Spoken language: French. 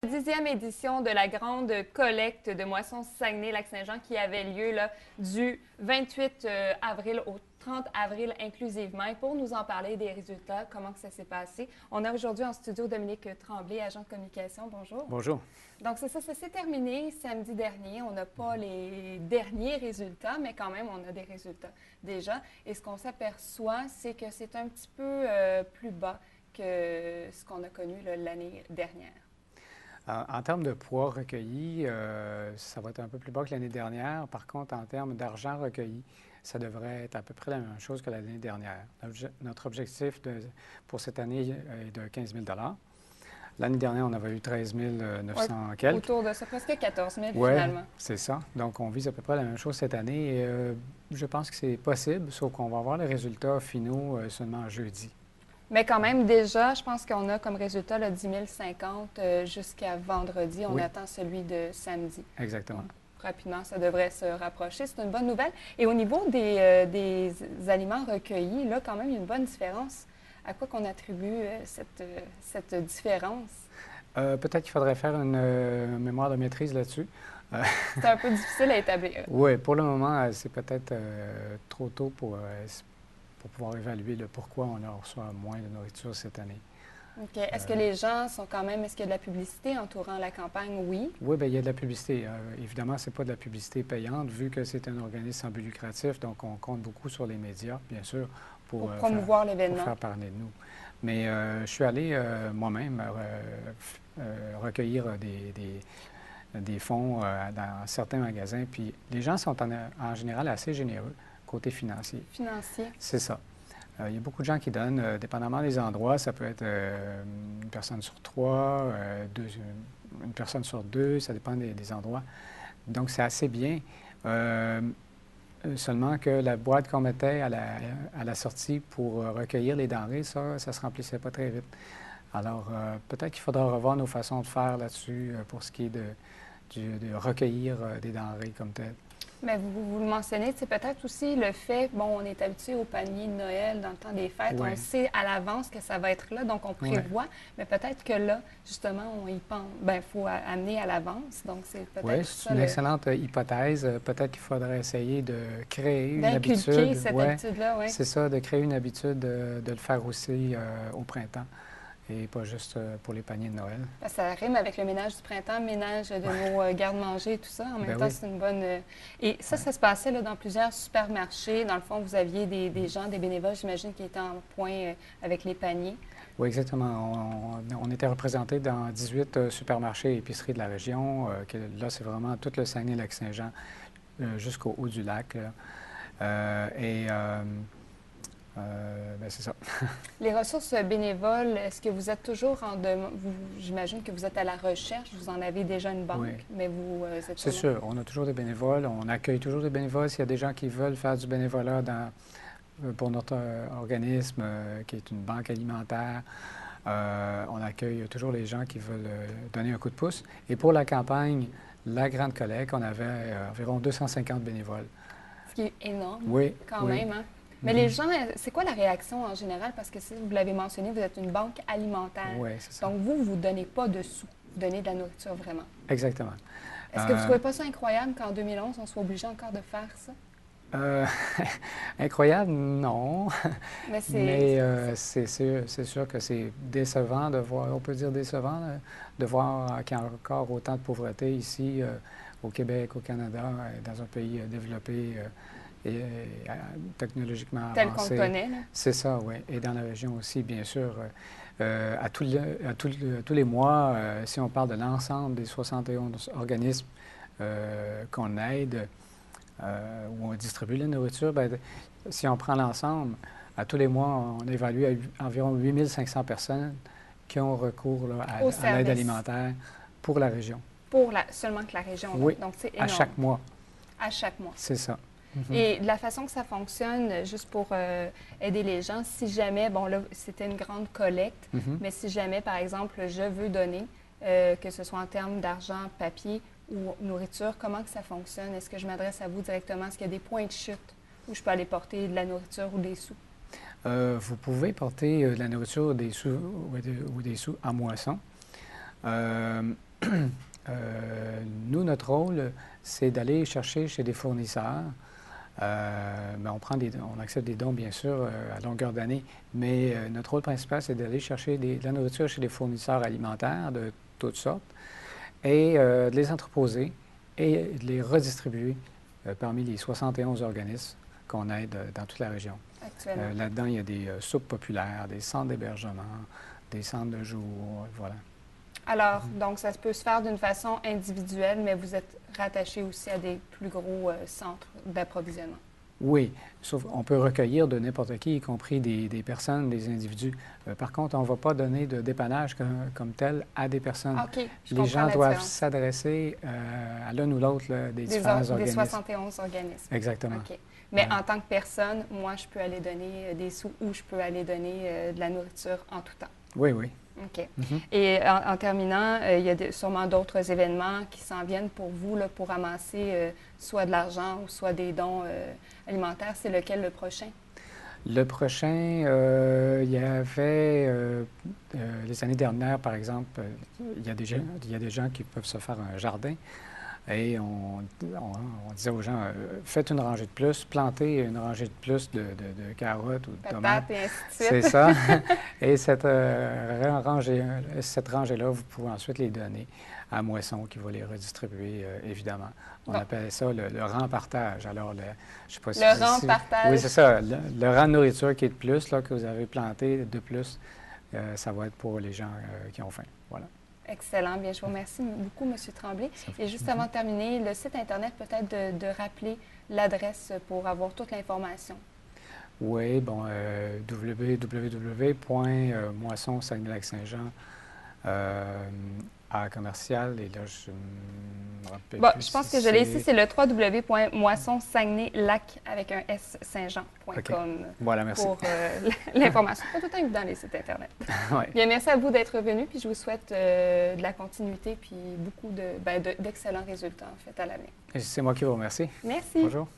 10e édition de la grande collecte de moissons Saguenay-Lac-Saint-Jean qui avait lieu là, du 28 avril au 30 avril inclusivement. Et pour nous en parler des résultats, comment que ça s'est passé, on a aujourd'hui en studio Dominique Tremblay, agent de communication. Bonjour. Bonjour. Donc, c'est ça s'est terminé samedi dernier. On n'a pas les derniers résultats, mais quand même, on a des résultats déjà. Et ce qu'on s'aperçoit, c'est que c'est un petit peu plus bas que ce qu'on a connu l'année dernière. En termes de poids recueilli, ça va être un peu plus bas que l'année dernière. Par contre, en termes d'argent recueilli, ça devrait être à peu près la même chose que l'année dernière. Notre objectif pour cette année est de 15 000 L'année dernière, on avait eu 13 900 quelques. Autour de ça, presque 14 000 ouais, finalement. C'est ça. Donc, on vise à peu près la même chose cette année. Et, je pense que c'est possible, sauf qu'on va avoir les résultats finaux seulement jeudi. Mais quand même, déjà, je pense qu'on a comme résultat le 10 050 jusqu'à vendredi. On attend celui de samedi. Exactement. Donc, rapidement, ça devrait se rapprocher. C'est une bonne nouvelle. Et au niveau des aliments recueillis, là, quand même, il y a une bonne différence. À quoi qu'on attribue cette différence? Peut-être qu'il faudrait faire une mémoire de maîtrise là-dessus. C'est un peu difficile à établir. Oui, pour le moment, c'est peut-être trop tôt pour pouvoir évaluer le pourquoi on reçoit moins de nourriture cette année. OK. Est-ce que les gens sont quand même... Est-ce qu'il y a de la publicité entourant la campagne? Oui. Oui, bien, il y a de la publicité. Évidemment, ce n'est pas de la publicité payante, vu que c'est un organisme sans but lucratif, donc on compte beaucoup sur les médias, bien sûr, pour promouvoir l'événement. Pour faire parler de nous. Mais je suis allé moi-même recueillir des fonds dans certains magasins, puis les gens sont en général assez généreux côté financier. Financier. C'est ça. Il y a beaucoup de gens qui donnent, dépendamment des endroits, ça peut être une personne sur trois, une personne sur deux, ça dépend des endroits. Donc, c'est assez bien. Seulement que la boîte qu'on mettait à la sortie pour recueillir les denrées, ça ne se remplissait pas très vite. Alors, peut-être qu'il faudra revoir nos façons de faire là-dessus pour ce qui est de recueillir des denrées comme telles. Mais vous le mentionnez, c'est peut-être aussi le fait, bon, on est habitué au panier de Noël dans le temps des fêtes, on sait à l'avance que ça va être là, donc on prévoit, mais peut-être que là, justement, on y pense, bien, il faut amener à l'avance, donc c'est peut-être oui, c'est une excellente hypothèse. Peut-être qu'il faudrait essayer de créer une habitude. D'inculquer cette habitude-là, oui. C'est ça, de créer une habitude de le faire aussi au printemps. Et pas juste pour les paniers de Noël. Ça rime avec le ménage du printemps, ménage de nos garde-manger et tout ça. En même temps, c'est une bonne... Et ça, ça se passait là, dans plusieurs supermarchés. Dans le fond, vous aviez des gens, des bénévoles, j'imagine, qui étaient en point avec les paniers. Oui, exactement. On était représentés dans 18 supermarchés et épiceries de la région. Là, c'est vraiment tout le Saguenay-Lac-Saint-Jean jusqu'au haut du lac. C'est ça. Les ressources bénévoles, est-ce que vous êtes toujours en demande? J'imagine que vous êtes à la recherche, vous en avez déjà une banque, mais vous êtes... C'est sûr, on a toujours des bénévoles, on accueille toujours des bénévoles. S'il y a des gens qui veulent faire du bénévolat pour notre organisme, qui est une banque alimentaire, on accueille toujours les gens qui veulent donner un coup de pouce. Et pour la campagne, la grande collecte, on avait environ 250 bénévoles. Ce qui est énorme, quand oui. même, hein? Mais les gens, c'est quoi la réaction en général? Parce que si vous l'avez mentionné, vous êtes une banque alimentaire. Oui, c'est ça. Donc, vous ne donnez pas de sous. Vous donnez de la nourriture vraiment. Exactement. Est-ce que vous ne trouvez pas ça incroyable qu'en 2011, on soit obligé encore de faire ça? Incroyable, non. Mais c'est sûr que c'est décevant de voir, on peut dire décevant, de voir qu'il y a encore autant de pauvreté ici au Québec, au Canada, dans un pays développé. Et technologiquement avancé. Tel qu'on le connaît, là. C'est ça, oui. Et dans la région aussi, bien sûr. À tous les mois, si on parle de l'ensemble des 71 organismes qu'on aide, où on distribue la nourriture, bien, si on prend l'ensemble, à tous les mois, on évalue à environ 8 500 personnes qui ont recours là, à l'aide alimentaire pour la région. Seulement que la région. Oui, donc c'est énorme. à chaque mois. À chaque mois. C'est ça. Et de la façon que ça fonctionne, juste pour aider les gens, si jamais, bon là, c'était une grande collecte, mais si jamais, par exemple, je veux donner, que ce soit en termes d'argent, papier ou nourriture, comment que ça fonctionne? Est-ce que je m'adresse à vous directement? Est-ce qu'il y a des points de chute où je peux aller porter de la nourriture ou des sous? Vous pouvez porter de la nourriture ou des sous en moisson. notre rôle, c'est d'aller chercher chez des fournisseurs. On accepte des dons, bien sûr, à longueur d'année, mais notre rôle principal, c'est d'aller chercher de la nourriture chez des fournisseurs alimentaires de toutes sortes et de les entreposer et de les redistribuer parmi les 71 organismes qu'on aide dans toute la région. Là-dedans, il y a des soupes populaires, des centres d'hébergement, des centres de jour, voilà. Alors, donc, ça peut se faire d'une façon individuelle, mais vous êtes rattaché aussi à des plus gros centres d'approvisionnement. Oui, sauf on peut recueillir de n'importe qui, y compris des personnes, des individus. Par contre, on ne va pas donner de dépannage comme tel à des personnes. OK, les gens doivent s'adresser à l'un ou l'autre des différents organismes. Des 71 organismes. Exactement. OK. Mais en tant que personne, moi, je peux aller donner des sous ou je peux aller donner de la nourriture en tout temps. Oui, oui. OK. Et en terminant, il y a sûrement d'autres événements qui s'en viennent pour vous, là, pour ramasser soit de l'argent ou soit des dons alimentaires. C'est lequel le prochain? Le prochain, il y avait, les années dernières, par exemple, il y a des gens qui peuvent se faire un jardin. Et on disait aux gens, faites une rangée de plus, plantez une rangée de plus de carottes ou de tomates. Et ainsi de suite. C'est ça. Et cette rangée-là, vous pouvez ensuite les donner à Moisson qui va les redistribuer, évidemment. On appelle ça le rang-partage. Alors, je sais pas si le rang-partage. Oui, c'est ça. Le rang de nourriture qui est de plus, là, que vous avez planté de plus, ça va être pour les gens qui ont faim. Voilà. Excellent. Bien, je vous remercie beaucoup, M. Tremblay. Et juste avant de terminer, le site Internet, peut-être de rappeler l'adresse pour avoir toute l'information. Oui, bon, www.moisson-saguenay-lac-Saint-Jean à commercial. Et là, je me rappelle plus je pense que je l'ai ici, c'est le www.moisson-saguenay-lac avec un S Saint-Jean.com. Okay. Voilà, merci. Pour l'information. Pas tout le temps évident, les sites Internet. Ouais. Bien, merci à vous d'être venu, puis je vous souhaite de la continuité, puis beaucoup d'excellents résultats, en fait, à l'avenir. C'est moi qui vous remercie. Merci. Bonjour.